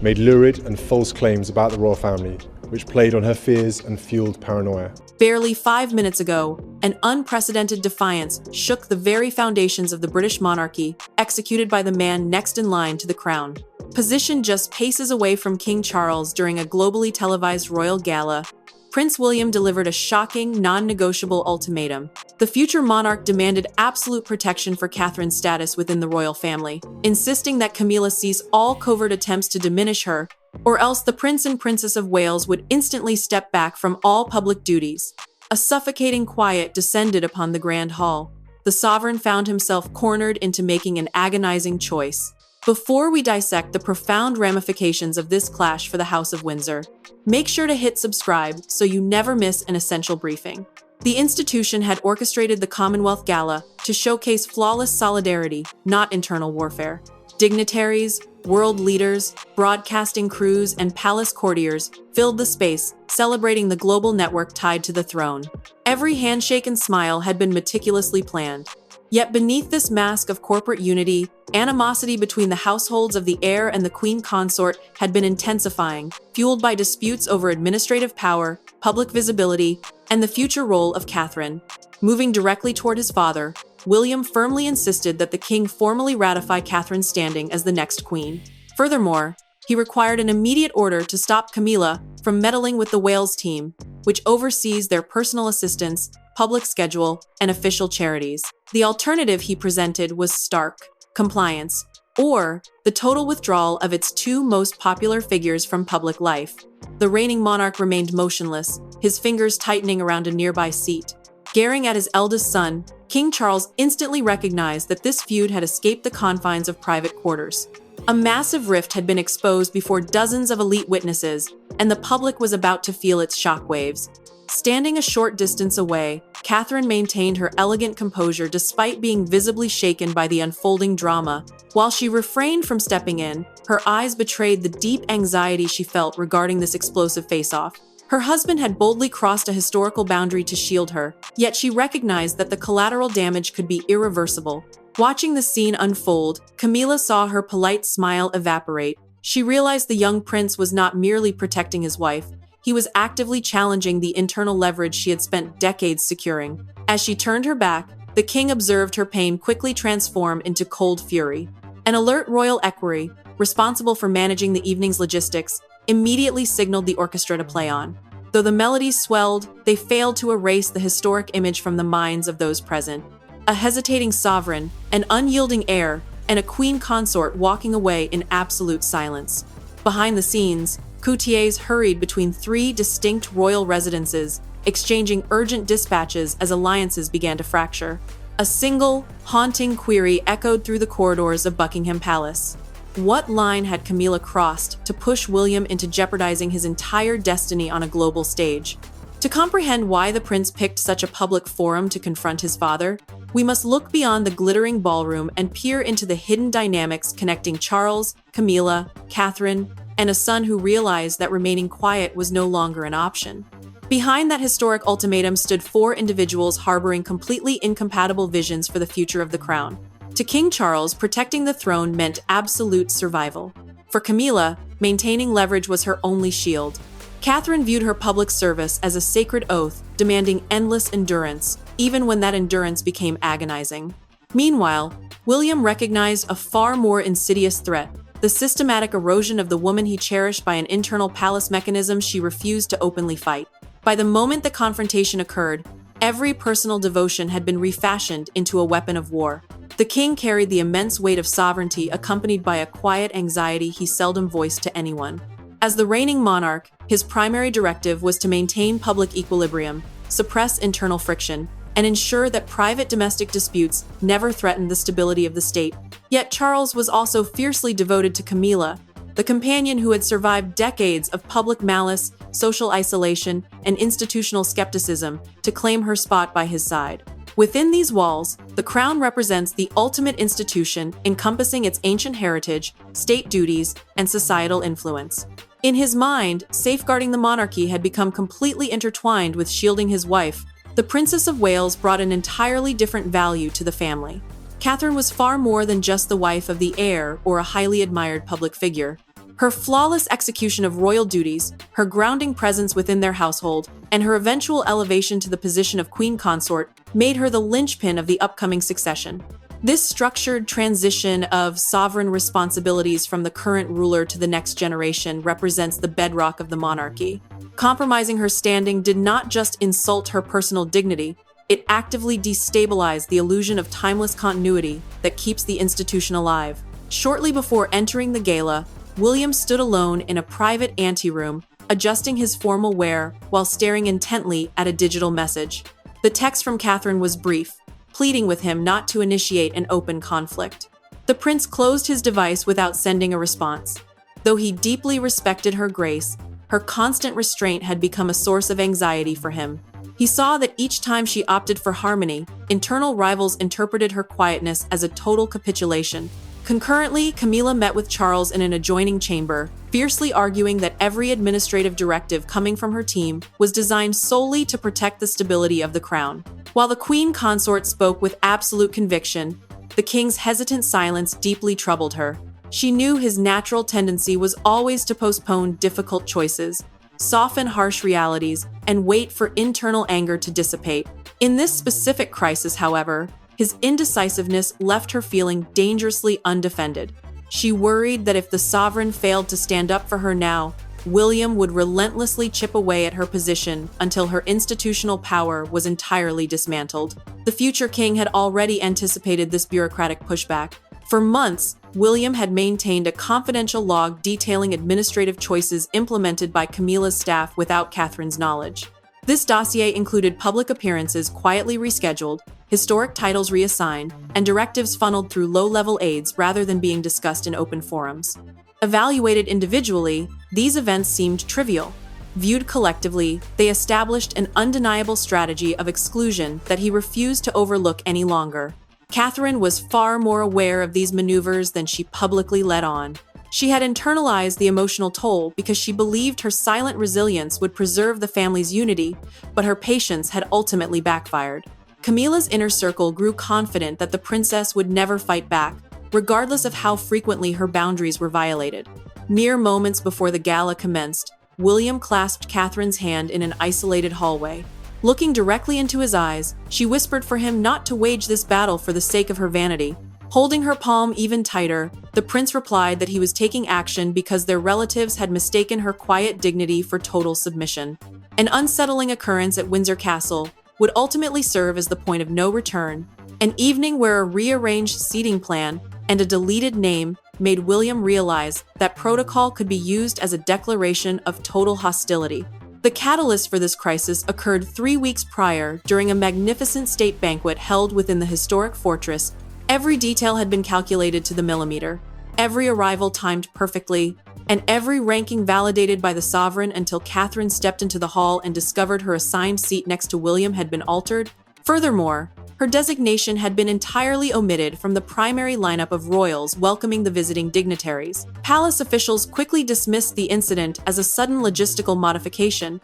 made lurid and false claims about the royal family, which played on her fears and fueled paranoia. Barely 5 minutes ago, an unprecedented defiance shook the very foundations of the British monarchy, executed by the man next in line to the crown. Positioned just paces away from King Charles during a globally televised royal gala, Prince William delivered a shocking, non-negotiable ultimatum. The future monarch demanded absolute protection for Catherine's status within the royal family, insisting that Camilla cease all covert attempts to diminish her, or else the Prince and Princess of Wales would instantly step back from all public duties. A suffocating quiet descended upon the grand hall. The sovereign found himself cornered into making an agonizing choice. Before we dissect the profound ramifications of this clash for the House of Windsor, make sure to hit subscribe so you never miss an essential briefing. The institution had orchestrated the Commonwealth Gala to showcase flawless solidarity, not internal warfare. Dignitaries, world leaders, broadcasting crews, and palace courtiers filled the space, celebrating the global network tied to the throne. Every handshake and smile had been meticulously planned. Yet beneath this mask of corporate unity, animosity between the households of the heir and the queen consort had been intensifying, fueled by disputes over administrative power, public visibility, and the future role of Catherine. Moving directly toward his father, William firmly insisted that the king formally ratify Catherine's standing as the next queen. Furthermore, he required an immediate order to stop Camilla from meddling with the Wales team, which oversees their personal assistance, public schedule, and official charities. The alternative he presented was stark compliance, or the total withdrawal of its two most popular figures from public life. The reigning monarch remained motionless, his fingers tightening around a nearby seat. Glaring at his eldest son, King Charles instantly recognized that this feud had escaped the confines of private quarters. A massive rift had been exposed before dozens of elite witnesses, and the public was about to feel its shockwaves. Standing a short distance away, Catherine maintained her elegant composure despite being visibly shaken by the unfolding drama. While she refrained from stepping in, her eyes betrayed the deep anxiety she felt regarding this explosive face-off. Her husband had boldly crossed a historical boundary to shield her, yet she recognized that the collateral damage could be irreversible. Watching the scene unfold, Camilla saw her polite smile evaporate. She realized the young prince was not merely protecting his wife, he was actively challenging the internal leverage she had spent decades securing. As she turned her back, the king observed her pain quickly transform into cold fury. An alert royal equerry, responsible for managing the evening's logistics, immediately signaled the orchestra to play on. Though the melodies swelled, they failed to erase the historic image from the minds of those present. A hesitating sovereign, an unyielding heir, and a queen consort walking away in absolute silence. Behind the scenes, courtiers hurried between three distinct royal residences, exchanging urgent dispatches as alliances began to fracture. A single, haunting query echoed through the corridors of Buckingham Palace. What line had Camilla crossed to push William into jeopardizing his entire destiny on a global stage? To comprehend why the prince picked such a public forum to confront his father, we must look beyond the glittering ballroom and peer into the hidden dynamics connecting Charles, Camilla, Catherine, and a son who realized that remaining quiet was no longer an option. Behind that historic ultimatum stood four individuals harboring completely incompatible visions for the future of the crown. To King Charles, protecting the throne meant absolute survival. For Camilla, maintaining leverage was her only shield. Catherine viewed her public service as a sacred oath, demanding endless endurance, even when that endurance became agonizing. Meanwhile, William recognized a far more insidious threat: the systematic erosion of the woman he cherished by an internal palace mechanism she refused to openly fight. By the moment the confrontation occurred, every personal devotion had been refashioned into a weapon of war. The king carried the immense weight of sovereignty accompanied by a quiet anxiety he seldom voiced to anyone. As the reigning monarch, his primary directive was to maintain public equilibrium, suppress internal friction, and ensure that private domestic disputes never threatened the stability of the state. Yet Charles was also fiercely devoted to Camilla, the companion who had survived decades of public malice, social isolation, and institutional skepticism to claim her spot by his side. Within these walls, the crown represents the ultimate institution encompassing its ancient heritage, state duties, and societal influence. In his mind, safeguarding the monarchy had become completely intertwined with shielding his wife. The Princess of Wales brought an entirely different value to the family. Catherine was far more than just the wife of the heir or a highly admired public figure. Her flawless execution of royal duties, her grounding presence within their household, and her eventual elevation to the position of queen consort made her the linchpin of the upcoming succession. This structured transition of sovereign responsibilities from the current ruler to the next generation represents the bedrock of the monarchy. Compromising her standing did not just insult her personal dignity, it actively destabilized the illusion of timeless continuity that keeps the institution alive. Shortly before entering the gala, William stood alone in a private anteroom, adjusting his formal wear while staring intently at a digital message. The text from Catherine was brief, pleading with him not to initiate an open conflict. The prince closed his device without sending a response. Though he deeply respected her grace, her constant restraint had become a source of anxiety for him. He saw that each time she opted for harmony, internal rivals interpreted her quietness as a total capitulation. Concurrently, Camilla met with Charles in an adjoining chamber, fiercely arguing that every administrative directive coming from her team was designed solely to protect the stability of the crown. While the queen consort spoke with absolute conviction, the king's hesitant silence deeply troubled her. She knew his natural tendency was always to postpone difficult choices, soften harsh realities, and wait for internal anger to dissipate. In this specific crisis, however, his indecisiveness left her feeling dangerously undefended. She worried that if the sovereign failed to stand up for her now, William would relentlessly chip away at her position until her institutional power was entirely dismantled. The future king had already anticipated this bureaucratic pushback. For months, William had maintained a confidential log detailing administrative choices implemented by Camilla's staff without Catherine's knowledge. This dossier included public appearances quietly rescheduled, historic titles reassigned, and directives funneled through low-level aides rather than being discussed in open forums. Evaluated individually, these events seemed trivial. Viewed collectively, they established an undeniable strategy of exclusion that he refused to overlook any longer. Catherine was far more aware of these maneuvers than she publicly let on. She had internalized the emotional toll because she believed her silent resilience would preserve the family's unity, but her patience had ultimately backfired. Camilla's inner circle grew confident that the princess would never fight back, regardless of how frequently her boundaries were violated. Mere moments before the gala commenced, William clasped Catherine's hand in an isolated hallway. Looking directly into his eyes, she whispered for him not to wage this battle for the sake of her vanity. Holding her palm even tighter, the prince replied that he was taking action because their relatives had mistaken her quiet dignity for total submission. An unsettling occurrence at Windsor Castle would ultimately serve as the point of no return, an evening where a rearranged seating plan and a deleted name made William realize that protocol could be used as a declaration of total hostility. The catalyst for this crisis occurred 3 weeks prior during a magnificent state banquet held within the historic fortress. Every detail had been calculated to the millimeter, every arrival timed perfectly, and every ranking validated by the sovereign until Catherine stepped into the hall and discovered her assigned seat next to William had been altered. Furthermore, her designation had been entirely omitted from the primary lineup of royals welcoming the visiting dignitaries. Palace officials quickly dismissed the incident as a sudden logistical modification,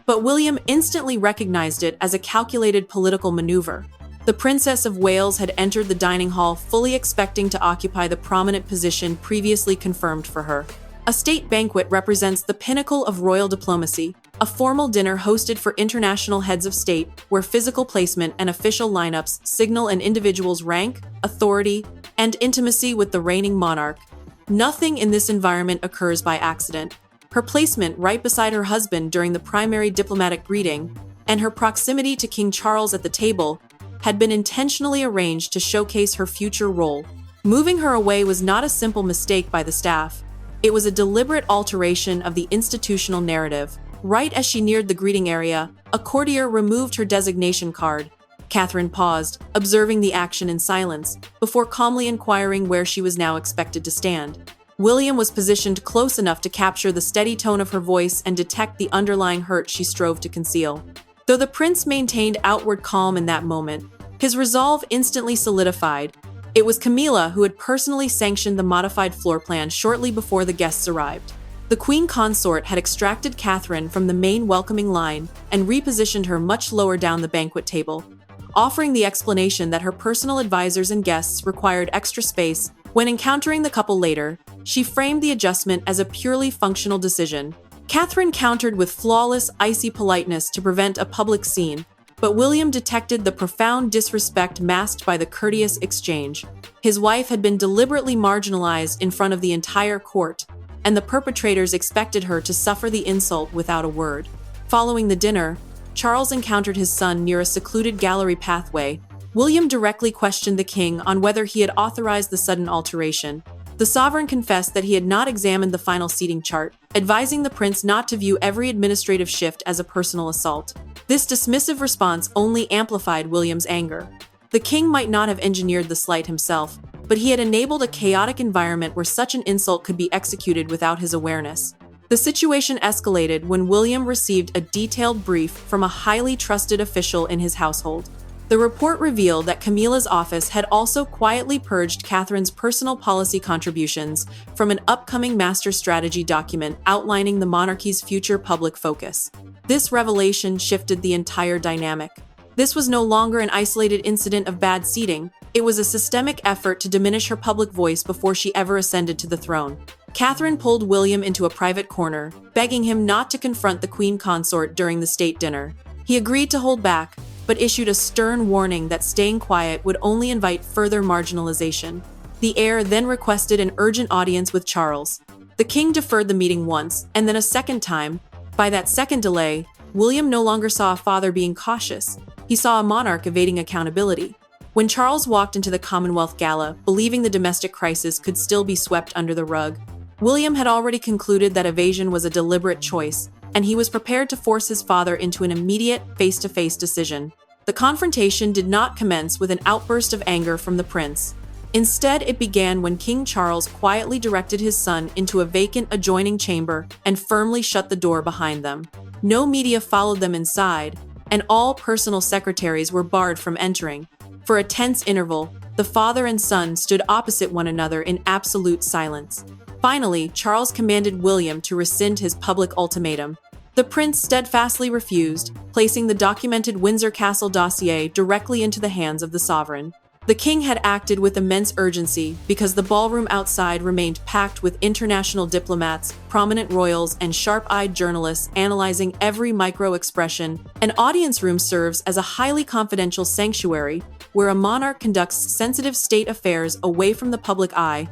but William instantly recognized it as a calculated political maneuver. The Princess of Wales had entered the dining hall fully expecting to occupy the prominent position previously confirmed for her. A state banquet represents the pinnacle of royal diplomacy, a formal dinner hosted for international heads of state where physical placement and official lineups signal an individual's rank, authority, and intimacy with the reigning monarch. Nothing in this environment occurs by accident. Her placement right beside her husband during the primary diplomatic greeting, and her proximity to King Charles at the table, had been intentionally arranged to showcase her future role. Moving her away was not a simple mistake by the staff. It was a deliberate alteration of the institutional narrative. Right as she neared the greeting area, a courtier removed her designation card. Catherine paused, observing the action in silence, before calmly inquiring where she was now expected to stand. William was positioned close enough to capture the steady tone of her voice and detect the underlying hurt she strove to conceal. Though the prince maintained outward calm in that moment, his resolve instantly solidified. It was Camilla who had personally sanctioned the modified floor plan shortly before the guests arrived. The queen consort had extracted Catherine from the main welcoming line and repositioned her much lower down the banquet table, offering the explanation that her personal advisors and guests required extra space. When encountering the couple later, She framed the adjustment as a purely functional decision. Catherine countered with flawless, icy politeness to prevent a public scene, but William detected the profound disrespect masked by the courteous exchange. His wife had been deliberately marginalized in front of the entire court, and the perpetrators expected her to suffer the insult without a word. Following the dinner, Charles encountered his son near a secluded gallery pathway. William directly questioned the king on whether he had authorized the sudden alteration. The sovereign confessed that he had not examined the final seating chart, advising the prince not to view every administrative shift as a personal assault. This dismissive response only amplified William's anger. The king might not have engineered the slight himself, but he had enabled a chaotic environment where such an insult could be executed without his awareness. The situation escalated when William received a detailed brief from a highly trusted official in his household. The report revealed that Camilla's office had also quietly purged Catherine's personal policy contributions from an upcoming master strategy document outlining the monarchy's future public focus. This revelation shifted the entire dynamic. This was no longer an isolated incident of bad seating. It was a systemic effort to diminish her public voice before she ever ascended to the throne. Catherine pulled William into a private corner, begging him not to confront the queen consort during the state dinner. He agreed to hold back, but issued a stern warning that staying quiet would only invite further marginalization. The heir then requested an urgent audience with Charles. The king deferred the meeting once, and then a second time. By that second delay, William no longer saw a father being cautious. He saw a monarch evading accountability. When Charles walked into the Commonwealth Gala, believing the domestic crisis could still be swept under the rug, William had already concluded that evasion was a deliberate choice, and he was prepared to force his father into an immediate, face-to-face decision. The confrontation did not commence with an outburst of anger from the prince. Instead, it began when King Charles quietly directed his son into a vacant adjoining chamber and firmly shut the door behind them. No media followed them inside, and all personal secretaries were barred from entering. For a tense interval, the father and son stood opposite one another in absolute silence. Finally, Charles commanded William to rescind his public ultimatum. The prince steadfastly refused, placing the documented Windsor Castle dossier directly into the hands of the sovereign. The king had acted with immense urgency because the ballroom outside remained packed with international diplomats, prominent royals, and sharp-eyed journalists analyzing every micro-expression. An audience room serves as a highly confidential sanctuary where a monarch conducts sensitive state affairs away from the public eye.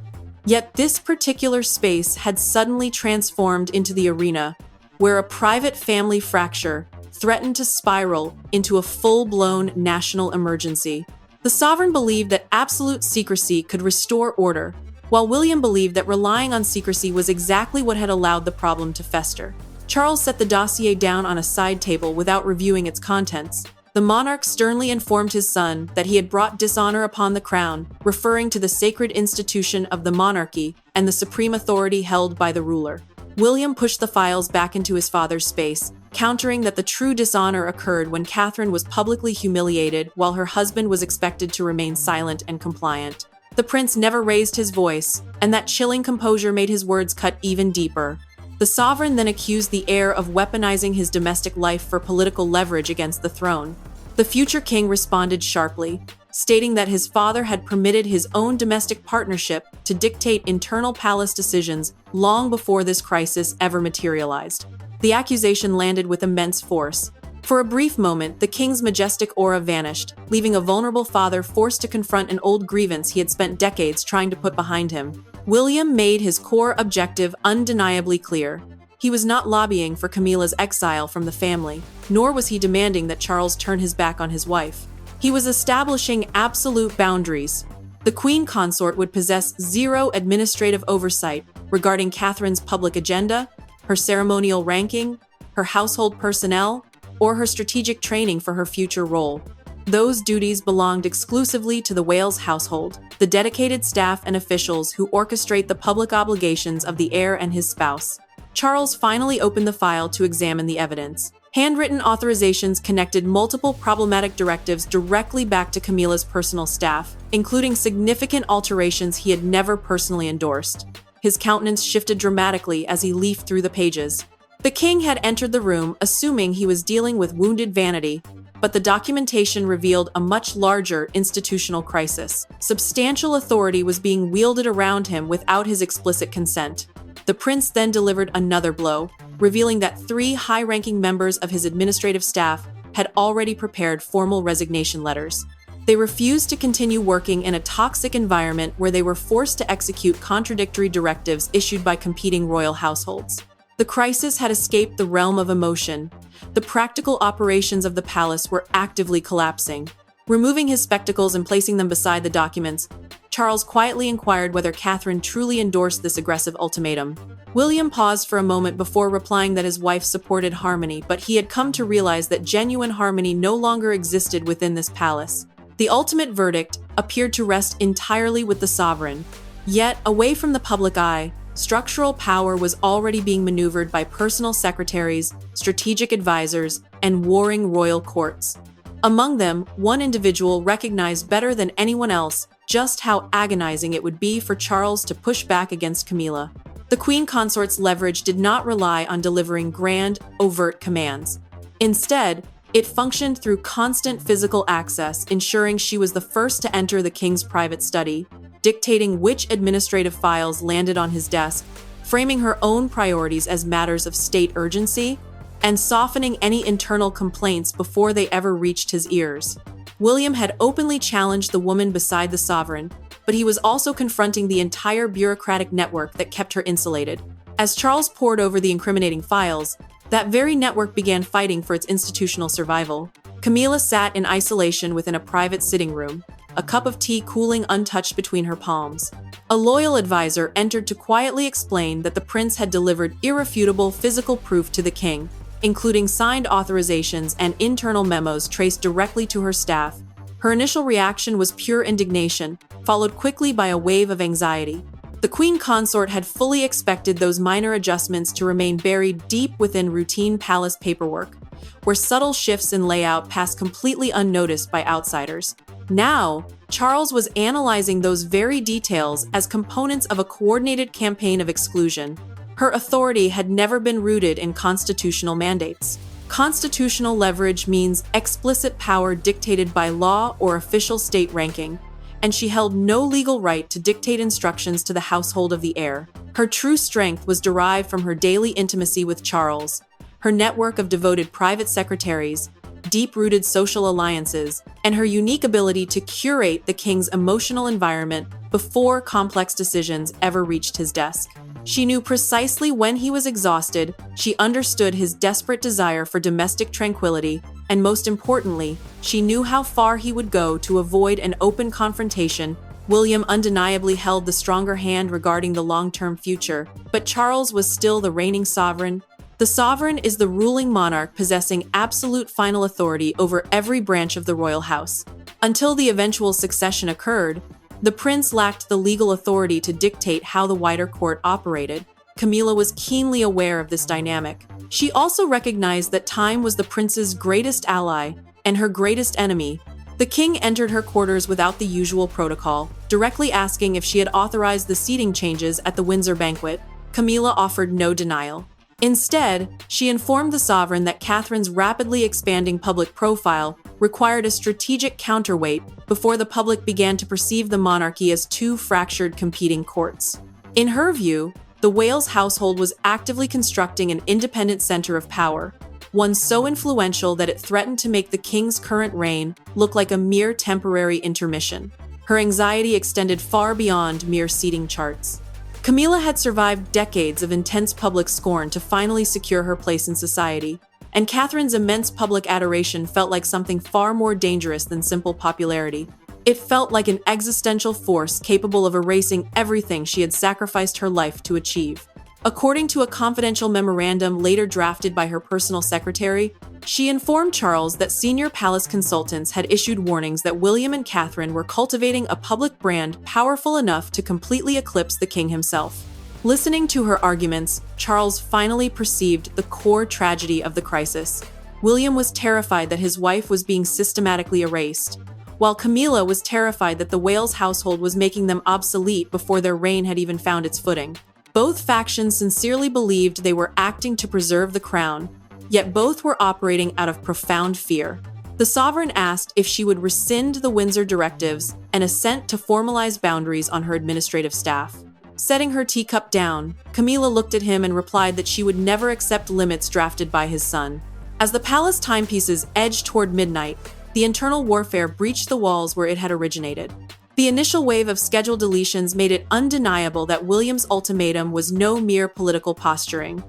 Yet this particular space had suddenly transformed into the arena, where a private family fracture threatened to spiral into a full-blown national emergency. The sovereign believed that absolute secrecy could restore order, while William believed that relying on secrecy was exactly what had allowed the problem to fester. Charles set the dossier down on a side table without reviewing its contents. The monarch sternly informed his son that he had brought dishonor upon the crown, referring to the sacred institution of the monarchy and the supreme authority held by the ruler. William pushed the files back into his father's space, countering that the true dishonor occurred when Catherine was publicly humiliated while her husband was expected to remain silent and compliant. The prince never raised his voice, and that chilling composure made his words cut even deeper. The sovereign then accused the heir of weaponizing his domestic life for political leverage against the throne. The future king responded sharply, stating that his father had permitted his own domestic partnership to dictate internal palace decisions long before this crisis ever materialized. The accusation landed with immense force. For a brief moment, the king's majestic aura vanished, leaving a vulnerable father forced to confront an old grievance he had spent decades trying to put behind him. William made his core objective undeniably clear. He was not lobbying for Camilla's exile from the family, nor was he demanding that Charles turn his back on his wife. He was establishing absolute boundaries. The queen consort would possess zero administrative oversight regarding Catherine's public agenda, her ceremonial ranking, her household personnel, or her strategic training for her future role. Those duties belonged exclusively to the Wales household, the dedicated staff and officials who orchestrate the public obligations of the heir and his spouse. Charles finally opened the file to examine the evidence. Handwritten authorizations connected multiple problematic directives directly back to Camilla's personal staff, including significant alterations he had never personally endorsed. His countenance shifted dramatically as he leafed through the pages. The king had entered the room, assuming he was dealing with wounded vanity, But the documentation revealed a much larger institutional crisis. Substantial authority was being wielded around him without his explicit consent. The prince then delivered another blow, revealing that 3 high-ranking members of his administrative staff had already prepared formal resignation letters. They refused to continue working in a toxic environment where they were forced to execute contradictory directives issued by competing royal households. The crisis had escaped the realm of emotion. The practical operations of the palace were actively collapsing. Removing his spectacles and placing them beside the documents, Charles quietly inquired whether Catherine truly endorsed this aggressive ultimatum. William paused for a moment before replying that his wife supported harmony, but he had come to realize that genuine harmony no longer existed within this palace. The ultimate verdict appeared to rest entirely with the sovereign. Yet, away from the public eye, structural power was already being maneuvered by personal secretaries, strategic advisors, and warring royal courts. Among them, one individual recognized better than anyone else just how agonizing it would be for Charles to push back against Camilla. The queen consort's leverage did not rely on delivering grand, overt commands. Instead, it functioned through constant physical access, ensuring she was the first to enter the king's private study, dictating which administrative files landed on his desk, framing her own priorities as matters of state urgency, and softening any internal complaints before they ever reached his ears. William had openly challenged the woman beside the sovereign, but he was also confronting the entire bureaucratic network that kept her insulated. As Charles pored over the incriminating files, that very network began fighting for its institutional survival. Camilla sat in isolation within a private sitting room, a cup of tea cooling untouched between her palms. A loyal advisor entered to quietly explain that the prince had delivered irrefutable physical proof to the king, including signed authorizations and internal memos traced directly to her staff. Her initial reaction was pure indignation, followed quickly by a wave of anxiety. The queen consort had fully expected those minor adjustments to remain buried deep within routine palace paperwork, where subtle shifts in layout passed completely unnoticed by outsiders. Now, Charles was analyzing those very details as components of a coordinated campaign of exclusion. Her authority had never been rooted in constitutional mandates. Constitutional leverage means explicit power dictated by law or official state ranking, and she held no legal right to dictate instructions to the household of the heir. Her true strength was derived from her daily intimacy with Charles, her network of devoted private secretaries, deep-rooted social alliances, and her unique ability to curate the king's emotional environment before complex decisions ever reached his desk. She knew precisely when he was exhausted, she understood his desperate desire for domestic tranquility, and most importantly, she knew how far he would go to avoid an open confrontation. William undeniably held the stronger hand regarding the long-term future, but Charles was still the reigning sovereign. The sovereign is the ruling monarch possessing absolute final authority over every branch of the royal house. Until the eventual succession occurred, the prince lacked the legal authority to dictate how the wider court operated. Camilla was keenly aware of this dynamic. She also recognized that time was the prince's greatest ally and her greatest enemy. The king entered her quarters without the usual protocol, directly asking if she had authorized the seating changes at the Windsor banquet. Camilla offered no denial. Instead, she informed the sovereign that Catherine's rapidly expanding public profile required a strategic counterweight before the public began to perceive the monarchy as 2 fractured competing courts. In her view, the Wales household was actively constructing an independent center of power, one so influential that it threatened to make the king's current reign look like a mere temporary intermission. Her anxiety extended far beyond mere seating charts. Camilla had survived decades of intense public scorn to finally secure her place in society, and Catherine's immense public adoration felt like something far more dangerous than simple popularity. It felt like an existential force capable of erasing everything she had sacrificed her life to achieve. According to a confidential memorandum later drafted by her personal secretary, she informed Charles that senior palace consultants had issued warnings that William and Catherine were cultivating a public brand powerful enough to completely eclipse the king himself. Listening to her arguments, Charles finally perceived the core tragedy of the crisis. William was terrified that his wife was being systematically erased, while Camilla was terrified that the Wales household was making them obsolete before their reign had even found its footing. Both factions sincerely believed they were acting to preserve the crown, yet both were operating out of profound fear. The sovereign asked if she would rescind the Windsor directives and assent to formalize boundaries on her administrative staff. Setting her teacup down, Camilla looked at him and replied that she would never accept limits drafted by his son. As the palace timepieces edged toward midnight, the internal warfare breached the walls where it had originated. The initial wave of scheduled deletions made it undeniable that William's ultimatum was no mere political posturing,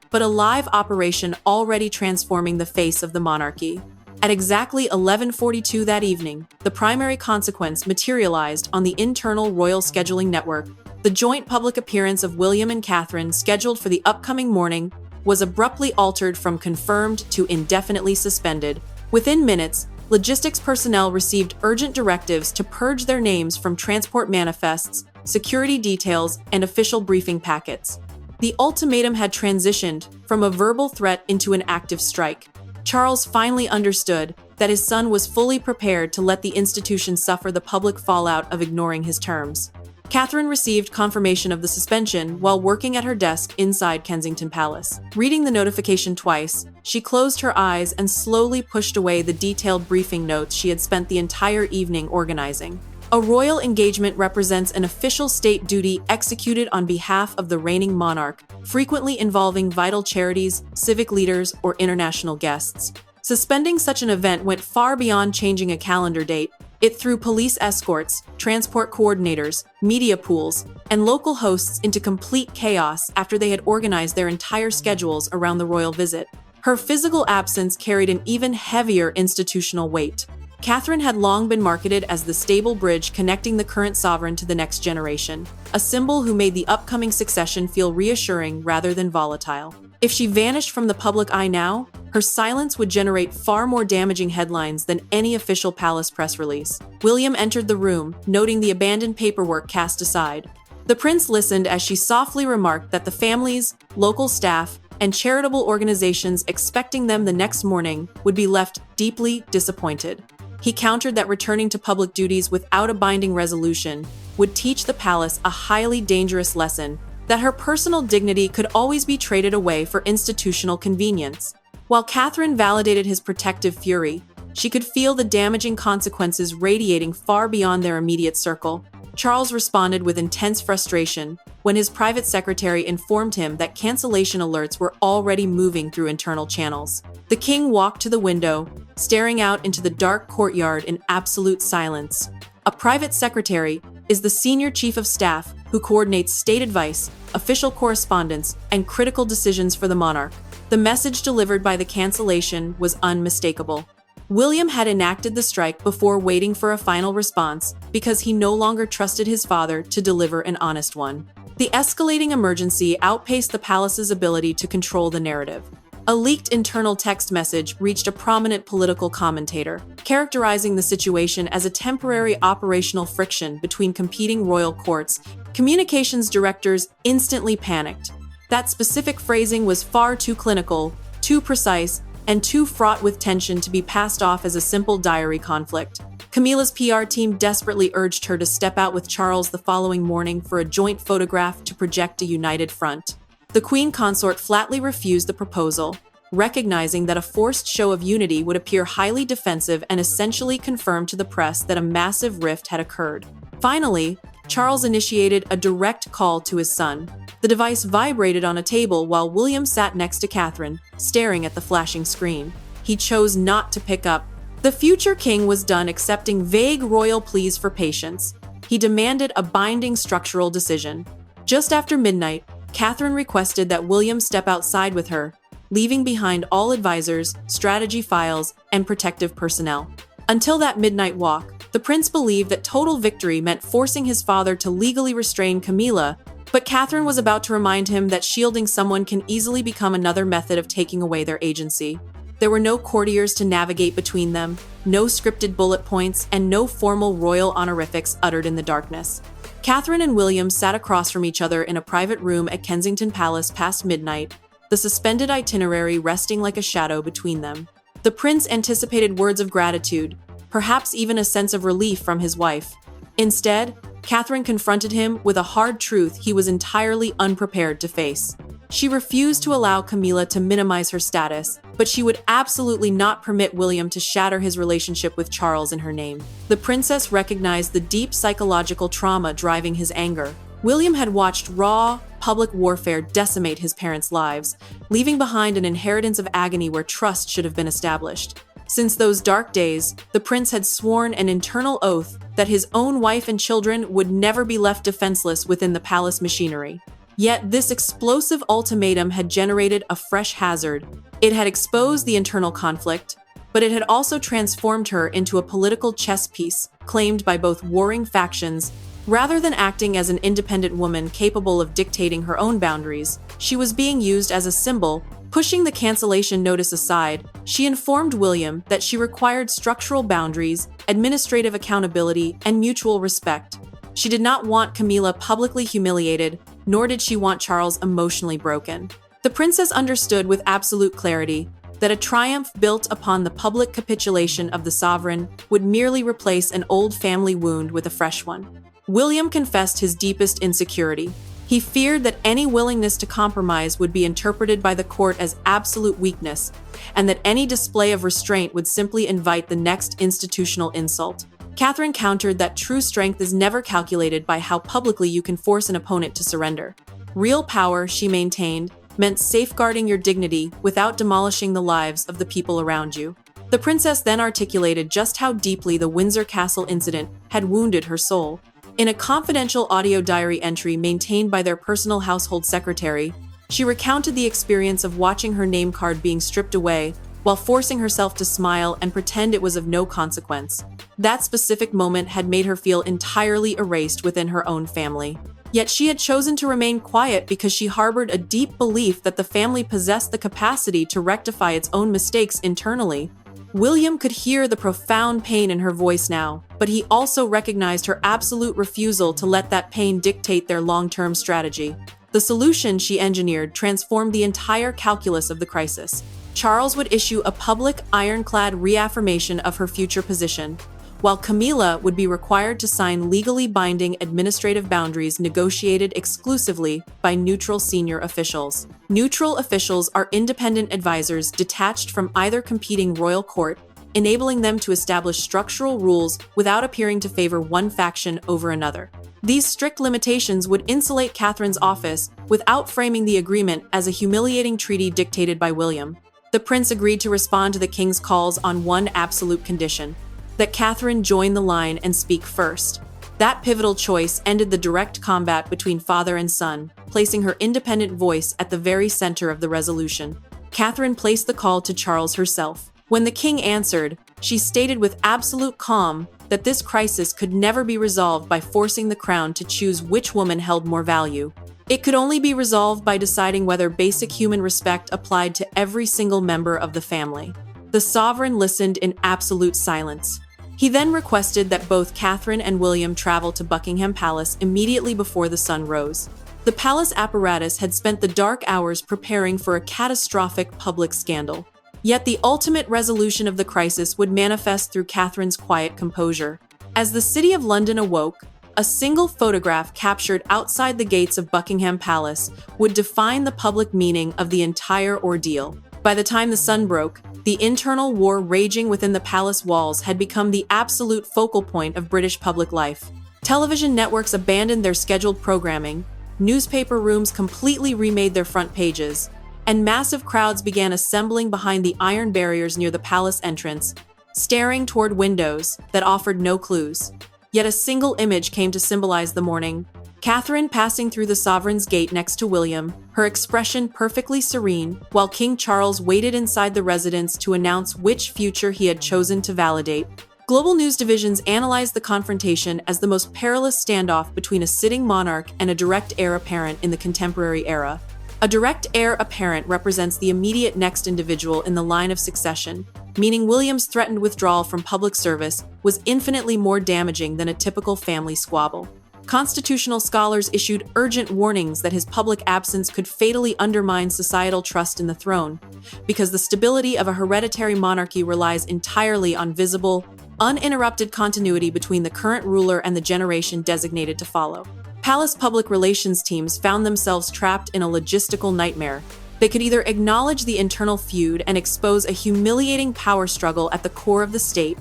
but a live operation already transforming the face of the monarchy. At exactly 11:42 that evening, the primary consequence materialized on the internal royal scheduling network. The joint public appearance of William and Catherine, scheduled for the upcoming morning, was abruptly altered from confirmed to indefinitely suspended. Within minutes, logistics personnel received urgent directives to purge their names from transport manifests, security details, and official briefing packets. The ultimatum had transitioned from a verbal threat into an active strike. Charles finally understood that his son was fully prepared to let the institution suffer the public fallout of ignoring his terms. Catherine received confirmation of the suspension while working at her desk inside Kensington Palace. Reading the notification twice, she closed her eyes and slowly pushed away the detailed briefing notes she had spent the entire evening organizing. A royal engagement represents an official state duty executed on behalf of the reigning monarch, frequently involving vital charities, civic leaders, or international guests. Suspending such an event went far beyond changing a calendar date. It threw police escorts, transport coordinators, media pools, and local hosts into complete chaos after they had organized their entire schedules around the royal visit. Her physical absence carried an even heavier institutional weight. Catherine had long been marketed as the stable bridge connecting the current sovereign to the next generation, a symbol who made the upcoming succession feel reassuring rather than volatile. If she vanished from the public eye now, her silence would generate far more damaging headlines than any official palace press release. William entered the room, noting the abandoned paperwork cast aside. The prince listened as she softly remarked that the families, local staff, and charitable organizations expecting them the next morning would be left deeply disappointed. He countered that returning to public duties without a binding resolution would teach the palace a highly dangerous lesson, that her personal dignity could always be traded away for institutional convenience. While Catherine validated his protective fury, she could feel the damaging consequences radiating far beyond their immediate circle. Charles responded with intense frustration when his private secretary informed him that cancellation alerts were already moving through internal channels. The king walked to the window, staring out into the dark courtyard in absolute silence. A private secretary is the senior chief of staff who coordinates state advice, official correspondence, and critical decisions for the monarch. The message delivered by the cancellation was unmistakable. William had enacted the strike before waiting for a final response because he no longer trusted his father to deliver an honest one. The escalating emergency outpaced the palace's ability to control the narrative. A leaked internal text message reached a prominent political commentator, characterizing the situation as a temporary operational friction between competing royal courts. Communications directors instantly panicked. That specific phrasing was far too clinical, too precise, and too fraught with tension to be passed off as a simple diary conflict. Camilla's PR team desperately urged her to step out with Charles the following morning for a joint photograph to project a united front. The Queen Consort flatly refused the proposal, recognizing that a forced show of unity would appear highly defensive and essentially confirm to the press that a massive rift had occurred. Finally, Charles initiated a direct call to his son. The device vibrated on a table while William sat next to Catherine, staring at the flashing screen. He chose not to pick up. The future king was done accepting vague royal pleas for patience. He demanded a binding structural decision. Just after midnight, Catherine requested that William step outside with her, leaving behind all advisors, strategy files, and protective personnel. Until that midnight walk, the prince believed that total victory meant forcing his father to legally restrain Camilla, but Catherine was about to remind him that shielding someone can easily become another method of taking away their agency. There were no courtiers to navigate between them, no scripted bullet points, and no formal royal honorifics uttered in the darkness. Catherine and William sat across from each other in a private room at Kensington Palace past midnight, the suspended itinerary resting like a shadow between them. The prince anticipated words of gratitude, perhaps even a sense of relief from his wife. Instead, Catherine confronted him with a hard truth he was entirely unprepared to face. She refused to allow Camilla to minimize her status, but she would absolutely not permit William to shatter his relationship with Charles in her name. The princess recognized the deep psychological trauma driving his anger. William had watched raw, public warfare decimate his parents' lives, leaving behind an inheritance of agony where trust should have been established. Since those dark days, the prince had sworn an internal oath that his own wife and children would never be left defenseless within the palace machinery. Yet this explosive ultimatum had generated a fresh hazard. It had exposed the internal conflict, but it had also transformed her into a political chess piece claimed by both warring factions. Rather than acting as an independent woman capable of dictating her own boundaries, she was being used as a symbol. Pushing the cancellation notice aside, she informed William that she required structural boundaries, administrative accountability, and mutual respect. She did not want Camilla publicly humiliated, nor did she want Charles emotionally broken. The princess understood with absolute clarity that a triumph built upon the public capitulation of the sovereign would merely replace an old family wound with a fresh one. William confessed his deepest insecurity. He feared that any willingness to compromise would be interpreted by the court as absolute weakness, and that any display of restraint would simply invite the next institutional insult. Catherine countered that true strength is never calculated by how publicly you can force an opponent to surrender. Real power, she maintained, meant safeguarding your dignity without demolishing the lives of the people around you. The princess then articulated just how deeply the Windsor Castle incident had wounded her soul. In a confidential audio diary entry maintained by their personal household secretary, she recounted the experience of watching her name card being stripped away while forcing herself to smile and pretend it was of no consequence. That specific moment had made her feel entirely erased within her own family. Yet she had chosen to remain quiet because she harbored a deep belief that the family possessed the capacity to rectify its own mistakes internally. William could hear the profound pain in her voice now, but he also recognized her absolute refusal to let that pain dictate their long-term strategy. The solution she engineered transformed the entire calculus of the crisis. Charles would issue a public, ironclad reaffirmation of her future position, while Camilla would be required to sign legally binding administrative boundaries negotiated exclusively by neutral senior officials. Neutral officials are independent advisors detached from either competing royal court, enabling them to establish structural rules without appearing to favor one faction over another. These strict limitations would insulate Catherine's office without framing the agreement as a humiliating treaty dictated by William. The prince agreed to respond to the king's calls on one absolute condition: that Catherine join the line and speak first. That pivotal choice ended the direct combat between father and son, placing her independent voice at the very center of the resolution. Catherine placed the call to Charles herself. When the king answered, she stated with absolute calm that this crisis could never be resolved by forcing the crown to choose which woman held more value. It could only be resolved by deciding whether basic human respect applied to every single member of the family. The sovereign listened in absolute silence. He then requested that both Catherine and William travel to Buckingham Palace immediately before the sun rose. The palace apparatus had spent the dark hours preparing for a catastrophic public scandal. Yet the ultimate resolution of the crisis would manifest through Catherine's quiet composure. As the city of London awoke, a single photograph captured outside the gates of Buckingham Palace would define the public meaning of the entire ordeal. By the time the sun broke, the internal war raging within the palace walls had become the absolute focal point of British public life. Television networks abandoned their scheduled programming, newspaper rooms completely remade their front pages, and massive crowds began assembling behind the iron barriers near the palace entrance, staring toward windows that offered no clues. Yet a single image came to symbolize the morning: Catherine passing through the sovereign's gate next to William, her expression perfectly serene, while King Charles waited inside the residence to announce which future he had chosen to validate. Global news divisions analyzed the confrontation as the most perilous standoff between a sitting monarch and a direct heir apparent in the contemporary era. A direct heir apparent represents the immediate next individual in the line of succession, meaning William's threatened withdrawal from public service was infinitely more damaging than a typical family squabble. Constitutional scholars issued urgent warnings that his public absence could fatally undermine societal trust in the throne, because the stability of a hereditary monarchy relies entirely on visible, uninterrupted continuity between the current ruler and the generation designated to follow. Palace public relations teams found themselves trapped in a logistical nightmare. They could either acknowledge the internal feud and expose a humiliating power struggle at the core of the state,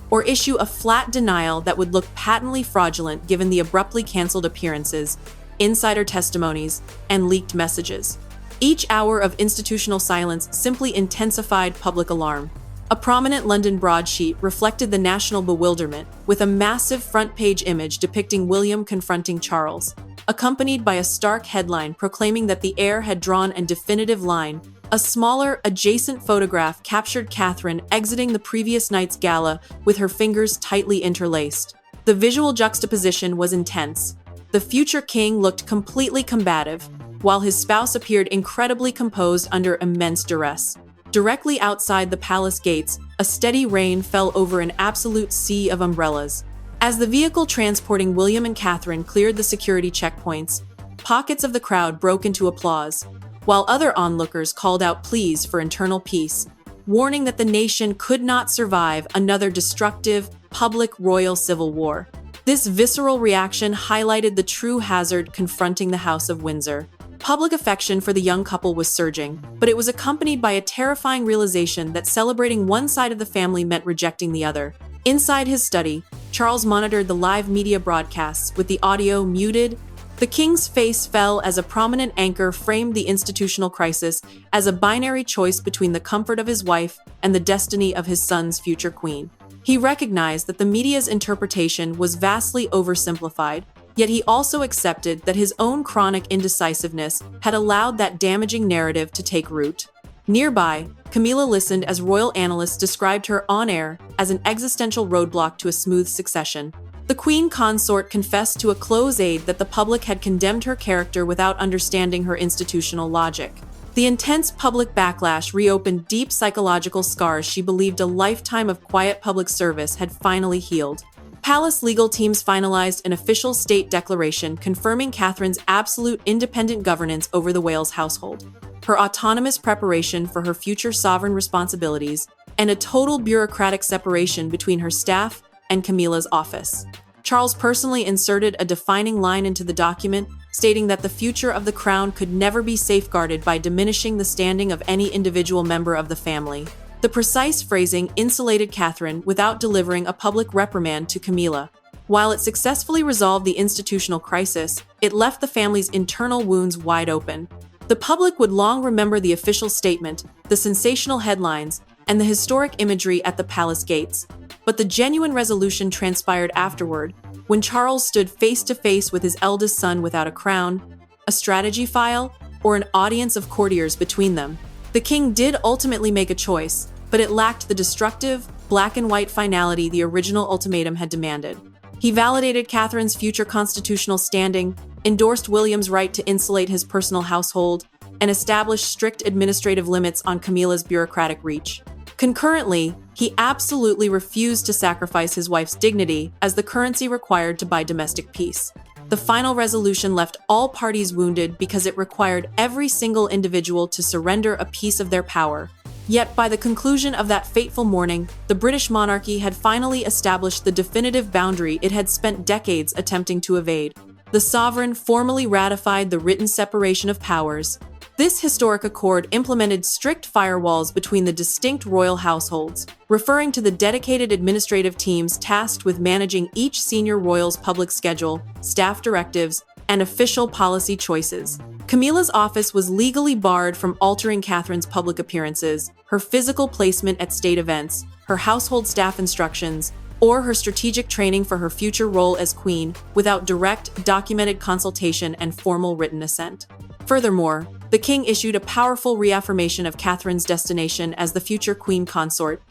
or issue a flat denial that would look patently fraudulent given the abruptly canceled appearances, insider testimonies, and leaked messages. Each hour of institutional silence simply intensified public alarm. A prominent London broadsheet reflected the national bewilderment, with a massive front-page image depicting William confronting Charles, accompanied by a stark headline proclaiming that the heir had drawn a definitive line. A smaller, adjacent photograph captured Catherine exiting the previous night's gala with her fingers tightly interlaced. The visual juxtaposition was intense. The future king looked completely combative, while his spouse appeared incredibly composed under immense duress. Directly outside the palace gates, a steady rain fell over an absolute sea of umbrellas. As the vehicle transporting William and Catherine cleared the security checkpoints, pockets of the crowd broke into applause, while other onlookers called out pleas for internal peace, warning that the nation could not survive another destructive, public royal civil war. This visceral reaction highlighted the true hazard confronting the House of Windsor. Public affection for the young couple was surging, but it was accompanied by a terrifying realization that celebrating one side of the family meant rejecting the other. Inside his study, Charles monitored the live media broadcasts with the audio muted. The king's face fell as a prominent anchor framed the institutional crisis as a binary choice between the comfort of his wife and the destiny of his son's future queen. He recognized that the media's interpretation was vastly oversimplified, yet he also accepted that his own chronic indecisiveness had allowed that damaging narrative to take root. Nearby, Camilla listened as royal analysts described her on-air as an existential roadblock to a smooth succession. The queen consort confessed to a close aide that the public had condemned her character without understanding her institutional logic. The intense public backlash reopened deep psychological scars she believed a lifetime of quiet public service had finally healed. Palace legal teams finalized an official state declaration confirming Catherine's absolute independent governance over the Wales household, her autonomous preparation for her future sovereign responsibilities, and a total bureaucratic separation between her staff and Camilla's office. Charles personally inserted a defining line into the document, stating that the future of the crown could never be safeguarded by diminishing the standing of any individual member of the family. The precise phrasing insulated Catherine without delivering a public reprimand to Camilla. While it successfully resolved the institutional crisis, it left the family's internal wounds wide open. The public would long remember the official statement, the sensational headlines, and the historic imagery at the palace gates. But the genuine resolution transpired afterward, when Charles stood face-to-face with his eldest son without a crown, a strategy file, or an audience of courtiers between them. The king did ultimately make a choice, but it lacked the destructive, black-and-white finality the original ultimatum had demanded. He validated Catherine's future constitutional standing, endorsed William's right to insulate his personal household, and established strict administrative limits on Camilla's bureaucratic reach. Concurrently, he absolutely refused to sacrifice his wife's dignity as the currency required to buy domestic peace. The final resolution left all parties wounded because it required every single individual to surrender a piece of their power. Yet by the conclusion of that fateful morning, the British monarchy had finally established the definitive boundary it had spent decades attempting to evade. The sovereign formally ratified the written separation of powers. This historic accord implemented strict firewalls between the distinct royal households, referring to the dedicated administrative teams tasked with managing each senior royal's public schedule, staff directives, and official policy choices. Camilla's office was legally barred from altering Catherine's public appearances, her physical placement at state events, her household staff instructions, or her strategic training for her future role as queen without direct, documented consultation and formal written assent. Furthermore, the king issued a powerful reaffirmation of Catherine's destination as the future queen consort,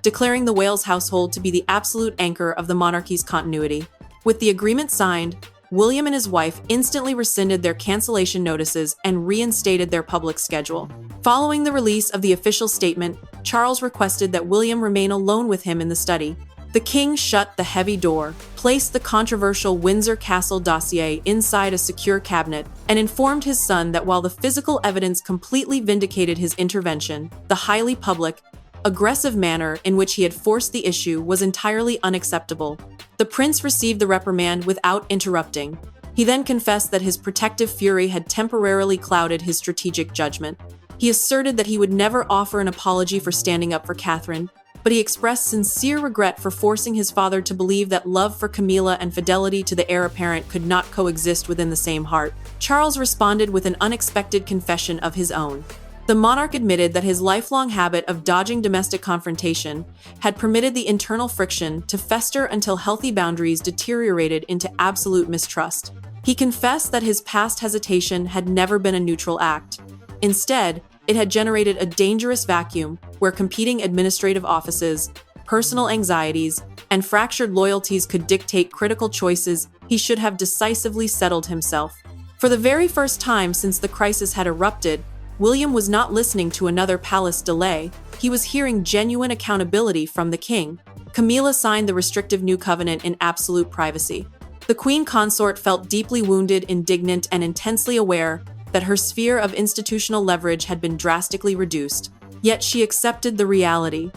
declaring the Wales household to be the absolute anchor of the monarchy's continuity. With the agreement signed, William and his wife instantly rescinded their cancellation notices and reinstated their public schedule. Following the release of the official statement, Charles requested that William remain alone with him in the study. The king shut the heavy door, placed the controversial Windsor Castle dossier inside a secure cabinet, and informed his son that while the physical evidence completely vindicated his intervention, the highly public, aggressive manner in which he had forced the issue was entirely unacceptable. The prince received the reprimand without interrupting. He then confessed that his protective fury had temporarily clouded his strategic judgment. He asserted that he would never offer an apology for standing up for Catherine, but he expressed sincere regret for forcing his father to believe that love for Camilla and fidelity to the heir apparent could not coexist within the same heart. Charles responded with an unexpected confession of his own. The monarch admitted that his lifelong habit of dodging domestic confrontation had permitted the internal friction to fester until healthy boundaries deteriorated into absolute mistrust. He confessed that his past hesitation had never been a neutral act. Instead, it had generated a dangerous vacuum where competing administrative offices, personal anxieties, and fractured loyalties could dictate critical choices. He should have decisively settled himself. For the very first time since the crisis had erupted, William was not listening to another palace delay. He was hearing genuine accountability from the king. Camilla signed the restrictive new covenant in absolute privacy. The queen consort felt deeply wounded, indignant, and intensely aware that her sphere of institutional leverage had been drastically reduced. Yet she accepted the reality.